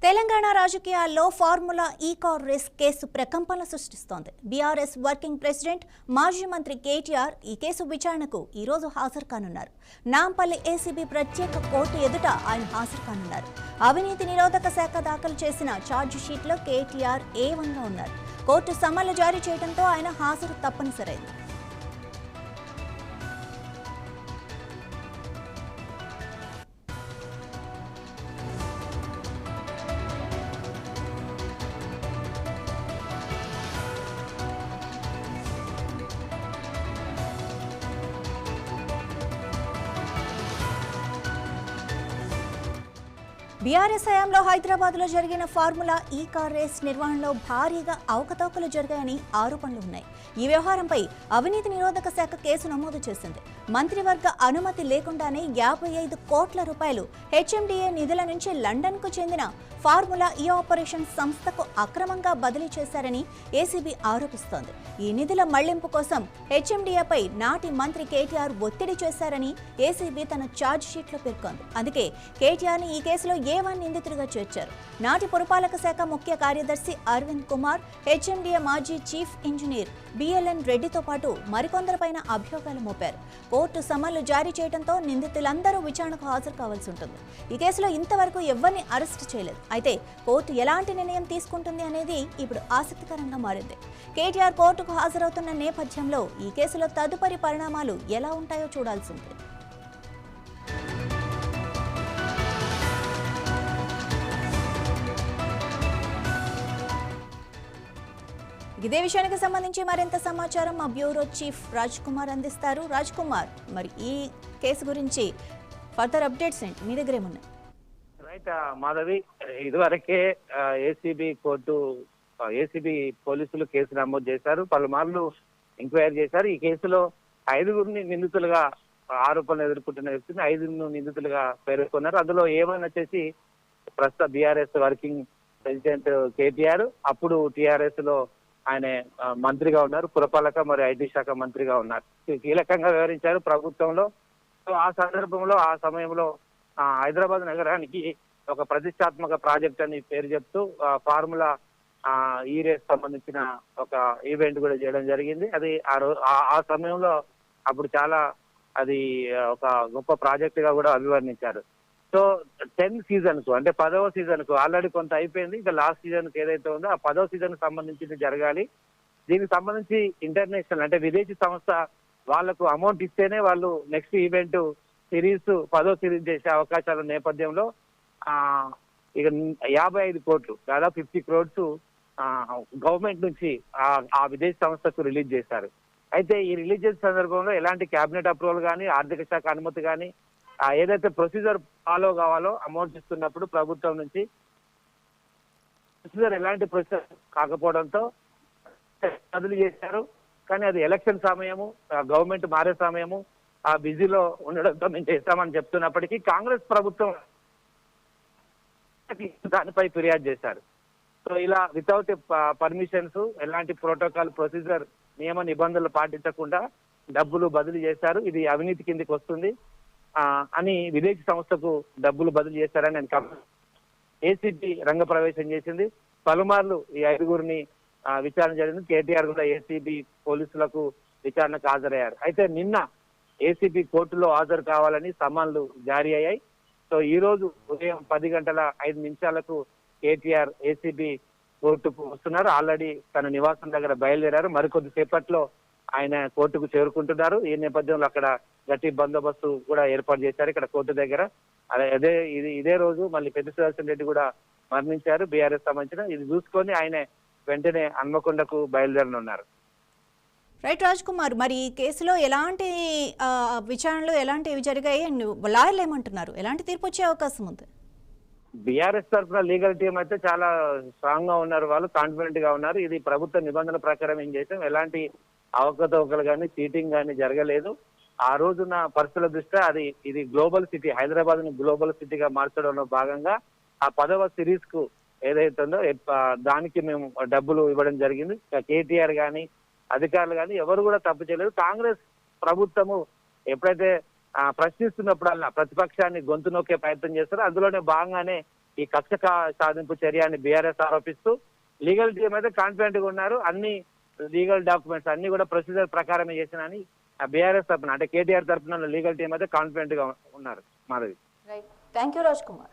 తెలంగాణ రాజకీయాల్లో ఫార్ములా ఈ car race case ప్రకంపనలు సృష్టిస్తోంది. బీఆర్ఎస్ వర్కింగ్ ప్రెసిడెంట్ మాజీ మంత్రి కేటీఆర్ ఈ కేసు విచారణకు ఈ రోజు హాజరు కానున్నారు. నాంపల్లి ఏసీబీ ప్రత్యేక కోర్టు ఎదుట ఆయన హాజరు కానున్నారు. అవినీతి నిరోధక శాఖ దాఖలు చేసిన ఛార్జ్ షీట్లో కేటీఆర్ A1గా ఉన్నారు. కోర్టు సమన్లు జారీ చేయడంతో ఆయన హాజరు తప్పనిసరైంది. బీఆర్ఎస్ హయాంలో హైదరాబాద్లో జరిగిన ఫార్ములా ఈ కార్ రేస్ నిర్వహణలో భారీగా అవకతవకలు జరిగాయని ఆరోపణలు ఉన్నాయి. ఈ వ్యవహారంపై అవినీతి నిరోధక శాఖ కేసు నమోదు చేసింది. మంత్రివర్గ అనుమతి లేకుండానే 55 కోట్ల రూపాయలు హెచ్ఎండిఏ నిధుల నుంచి లండన్కు చెందిన ఫార్ములా ఈ ఆపరేషన్ సంస్థకు అక్రమంగా బదిలీ చేశారని ఏసీబీ ఆరోపిస్తోంది. ఈ నిధుల మళ్లింపు కోసం హెచ్ఎండిఏపై నాటి మంత్రి కేటీఆర్ ఒత్తిడి చేశారని ఏసీబీ తన ఛార్జ్ షీట్లో పేర్కొంది. అందుకే కేటీఆర్ని ఈ కేసులో A1 నిందితుడిగా చేర్చారు. నాటి పురపాలక శాఖ ముఖ్య కార్యదర్శి అరవింద్ కుమార్, హెచ్ఎండిఏ మాజీ చీఫ్ ఇంజనీర్ BLN రెడ్డితో పాటు మరికొందరిపైన అభియోగాలు మోపారు. కోర్టు సమన్లు జారీ చేయడంతో నిందితులందరూ విచారణకు హాజరు కావాల్సి ఉంటుంది. ఈ కేసులో ఇంతవరకు ఎవరిని అరెస్టు చేయలేదు. అయితే కోర్టు ఎలాంటి నిర్ణయం తీసుకుంటుంది అనేది ఇప్పుడు ఆసక్తికరంగా మారింది. కేటీఆర్ కోర్టుకు హాజరవుతున్న నేపథ్యంలో ఈ కేసులో తదుపరి పరిణామాలు ఎలా ఉంటాయో చూడాల్సి ఉంది. ఇదే విషయానికి సంబంధించి మరింత సమాచారం మా బ్యూరో చీఫ్ రాజ్ కుమార్ అందిస్తారు. రాజ్ కుమార్, మరి ఈ కేసు గురించి ఫర్దర్ అప్డేట్స్ ఏంటి, మీ దగ్గర ఏమున్నాయి? రైట్ మాధవి, ఇదివరకే ఏసీబీ పోలీసులు కేసు నమోదు చేశారు. పలుమార్లు ఎంక్వైరీ చేశారు. ఈ కేసులో 5గురిని నిందితులుగా ఆరోపణలు ఎదుర్కొంటున్న వ్యక్తిని 5 నిందితులుగా పేర్కొన్నారు. అందులో A1 వచ్చేసి ప్రస్తుత బీఆర్ఎస్ వర్కింగ్ ప్రెసిడెంట్ కేటీఆర్. అప్పుడు టీఆర్ఎస్ లో ఆయన మంత్రిగా ఉన్నారు. పురపాలక మరియు ఐటీ శాఖ మంత్రిగా ఉన్నారు. కీలకంగా వ్యవహరించారు ప్రభుత్వంలో. ఆ సందర్భంలో ఆ సమయంలో హైదరాబాద్ నగరానికి ఒక ప్రతిష్టాత్మక ప్రాజెక్ట్ అని పేరు చెప్తూ ఫార్ములా ఈ రేస్ సంబంధించిన ఒక ఈవెంట్ కూడా చేయడం జరిగింది. అది ఆ సమయంలో అప్పుడు చాలా అది ఒక గొప్ప ప్రాజెక్ట్ గా కూడా అభివర్ణించారు. సో 10th సీజన్ కు అంటే 10వ సీజన్ కు ఆల్రెడీ కొంత అయిపోయింది. ఇంకా లాస్ట్ సీజన్ కు ఏదైతే ఉందో ఆ 10వ సీజన్ కు సంబంధించి జరగాలి. దీనికి సంబంధించి ఇంటర్నేషనల్ అంటే విదేశీ సంస్థ వాళ్లకు అమౌంట్ ఇస్తేనే వాళ్ళు నెక్స్ట్ ఈవెంట్ సిరీస్ 10వ సిరీస్ చేసే అవకాశాల నేపథ్యంలో ఇక 55 కోట్లు దాదాపు 50 crores గవర్నమెంట్ నుంచి ఆ విదేశీ సంస్థకు రిలీజ్ చేశారు. అయితే ఈ రిలీజ్ చేసే సందర్భంలో ఎలాంటి క్యాబినెట్ అప్రూవల్ కానీ ఆర్థిక శాఖ అనుమతి కానీ ఏదైతే ప్రొసీజర్ ఫాలో కావాలో అమౌంట్ ఇస్తున్నప్పుడు ప్రభుత్వం నుంచి ప్రొసీజర్ ఎలాంటి ప్రొసీజర్ కాకపోవడంతో బదిలీ చేశారు. కానీ అది ఎలక్షన్ సమయము, గవర్నమెంట్ మారే సమయము, ఆ బిజీలో ఉండడంతో మేము చేస్తామని చెప్తున్నప్పటికీ కాంగ్రెస్ ప్రభుత్వం దానిపై ఫిర్యాదు చేశారు. సో ఇలా వితౌట్ పర్మిషన్స్, ఎలాంటి ప్రోటోకాల్ ప్రొసీజర్ నియమ నిబంధనలు పాటించకుండా డబ్బులు బదిలీ చేశారు. ఇది అవినీతి కిందికి వస్తుంది అని విదేశీ సంస్థకు డబ్బులు బదిలీ చేశారని ఏసీబీ రంగప్రవేశం చేసింది. పలుమార్లు ఈ 5గురిని విచారణ జరిగింది. కేటీఆర్ కూడా ఏసీబీ పోలీసులకు విచారణకు హాజరయ్యారు. అయితే నిన్న ఏసీబీ కోర్టులో హాజరు కావాలని సమన్లు జారీ అయ్యాయి. సో ఈ రోజు ఉదయం 10:05 కేటీఆర్ ఏసీబీ కోర్టుకు వస్తున్నారు. ఆల్రెడీ తన నివాసం దగ్గర బయలుదేరారు. మరికొద్ది సేపట్లో ఆయన కోర్టుకు చేరుకుంటున్నారు. ఈ నేపథ్యంలో అక్కడ గట్టి బందోబస్తు కూడా ఏర్పాటు చేశారు ఇక్కడ కోర్టు దగ్గర. ఇదే రోజు మళ్ళీ పెద్ద సుదర్శన్ రెడ్డి కూడా మరణించారు బీఆర్ఎస్ సంబంధించిన. ఇది చూసుకొని ఆయన వెంటనే హన్మకొండకు బయలుదేరనున్నారు. రైట్ రాజ్ కుమార్, మరి ఈ కేసులో ఎలాంటి విచారణలు ఎలాంటివి జరిగాయి, లాయర్లు ఏమంటున్నారు, ఎలాంటి తీర్పు వచ్చే అవకాశం ఉంది? బీఆర్ఎస్ తరఫున లీగల్ టీం అయితే చాలా స్ట్రాంగ్ గా ఉన్నారు. వాళ్ళు కాన్ఫిడెంట్ గా ఉన్నారు. ఇది ప్రభుత్వ నిబంధనల ప్రకారం ఏం చేసాం, ఎలాంటి అవకతవకలు కానీ చీటింగ్ కానీ జరగలేదు. ఆ రోజున పరిస్థితుల దృష్ట్యా ఇది గ్లోబల్ సిటీ, హైదరాబాద్ ని గ్లోబల్ సిటీగా మార్చడంలో భాగంగా ఆ 10వ సిరీస్ కు ఏదైతే ఉందో దానికి మేము డబ్బులు ఇవ్వడం జరిగింది. కేటీఆర్ కానీ అధికారులు కానీ ఎవరు కూడా తప్పు చేయలేదు. కాంగ్రెస్ ప్రభుత్వము ఎప్పుడైతే ప్రశ్నిస్తున్నప్పుడల్లా ప్రతిపక్షాన్ని గొంతు నొక్కే ప్రయత్నం చేస్తారో అందులోనే భాగంగానే ఈ కక్ష సాధింపు చర్య అని బీఆర్ఎస్ ఆరోపిస్తూ లీగల్ టీం అయితే కాన్ఫిడెంట్ గా ఉన్నారు. అన్ని లీగల్ డాక్యుమెంట్స్ అన్ని కూడా ప్రొసీజర్ ప్రకారమే చేసినని బీఆర్ఎస్ తరఫున అంటే కేటీఆర్ తరఫున లీగల్ టీం అయితే కాన్ఫిడెంట్ గా ఉన్నారు. Madhavi. Right, thank you Raj Kumar.